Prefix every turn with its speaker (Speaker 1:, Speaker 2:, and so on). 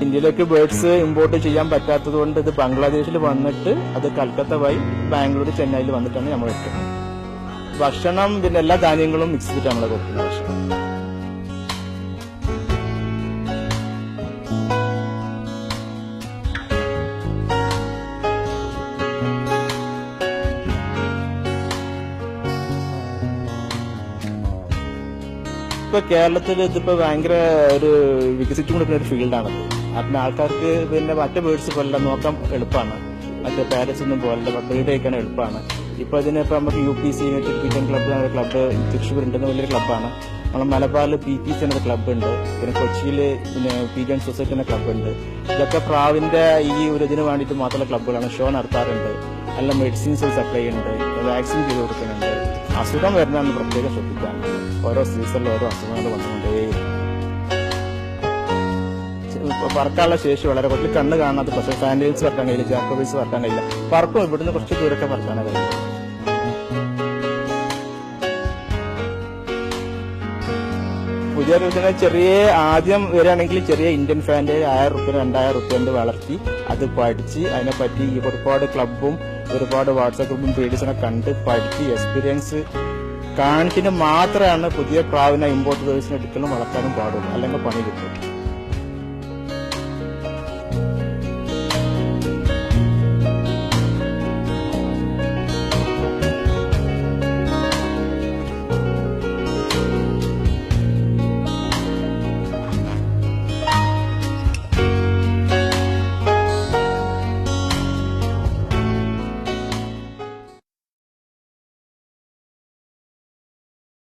Speaker 1: ഇന്ത്യയിലേക്ക് birds import ചെയ്യാൻ പറ്റാത്തത് കൊണ്ട് ഇത് ബംഗ്ലാദേശിൽ വന്നിട്ട് അത് കൽക്കത്ത വഴി ബാംഗ്ലൂർ ചെന്നൈയിൽ വന്നിട്ടാണ് നമ്മൾ എടുക്കുന്നത്. ഭക്ഷണം പിന്നെ എല്ലാ ധാന്യങ്ങളും മിക്സ് ചെയ്തിട്ടാണ് നമ്മൾ കൊടുക്കുന്നത് ഭക്ഷണം. ഇപ്പൊ കേരളത്തിൽ ഇതിപ്പോ ഭയങ്കര ഒരു വികസിച്ചുകൊണ്ടിരിക്കുന്ന ഒരു ഫീൽഡാണത്. അതിന് ആൾക്കാർക്ക് പിന്നെ മറ്റേ ബേർഡ്സ് പോലെ നോക്കാൻ എളുപ്പമാണ്, മറ്റേ പാരറ്റ്സ് ഒന്നും പോലെ ബ്രീഡ് കഴിക്കാൻ എളുപ്പമാണ്. ഇപ്പൊ ഇതിനിപ്പോ നമുക്ക് UPC യൂണിവേഴ്സിറ്റി ക്ലബ്ബ് തൃശ്ശൂർ ഉണ്ടെന്ന് വലിയൊരു ക്ലബ്ബാണ്. നമ്മൾ മലബാറിൽ PPC എന്നൊരു ക്ലബ്ബ് ഉണ്ട്, പിന്നെ കൊച്ചിയിൽ പിന്നെ പീഗൻ സൊസൈറ്റി എന്ന ക്ലബ്ബ് ഉണ്ട്. ഇതൊക്കെ പ്രാവിന്റെ ഈ ഒരു ഇതിന് വേണ്ടിയിട്ട് മാത്രമുള്ള ക്ലബ്ബുകളാണ്. ഷോ നടത്താറുണ്ട്, നല്ല മെഡിസിൻസ് സപ്ലൈ ഉണ്ട്, വാക്സിൻ ചെയ്ത് കൊടുക്കുന്നുണ്ട്. അസുഖം വരുന്നതെന്ന് പ്രത്യേകം ശ്രദ്ധിക്കാൻ. ഓരോ സീസണിൽ ഓരോ അസുഖങ്ങൾ വന്നുകൊണ്ടേയിരിക്കും. പറക്കാനുള്ള ശേഷി വളരെ കുറച്ച് കണ്ണ് കാണാത്ത പക്ഷേ ഫാൻഡീൽസ് പറക്കാൻ കഴിയില്ല, ജാക്കോബീസ് പറക്കാൻ കഴിയില്ല. പറക്കും ഇവിടുന്ന് കുറച്ച് ദൂരമൊക്കെ പറക്കാനേ കഴിയും. പുതിയ രൂപത്തിന് ചെറിയ ആദ്യം വരികയാണെങ്കിൽ ചെറിയ ഇന്ത്യൻ ഫാൻഡ് 1000 രൂപ 2000 രൂപ കൊണ്ട് വളർത്തി അത് പഠിച്ച് അതിനെപ്പറ്റി ഒരുപാട് ക്ലബും ഒരുപാട് വാട്സാപ്പ് ഗ്രൂപ്പും പേജസിനെ കണ്ട് പഠിച്ച് എക്സ്പീരിയൻസ് കാണിച്ചിട്ട് മാത്രമാണ് പുതിയ പ്രാവിനെ ഇമ്പോർട്ട് ബേഴ്സിനെ എടുക്കലും വളർത്താനും പാടുള്ളൂ, അല്ലെങ്കിൽ പണി കിട്ടും.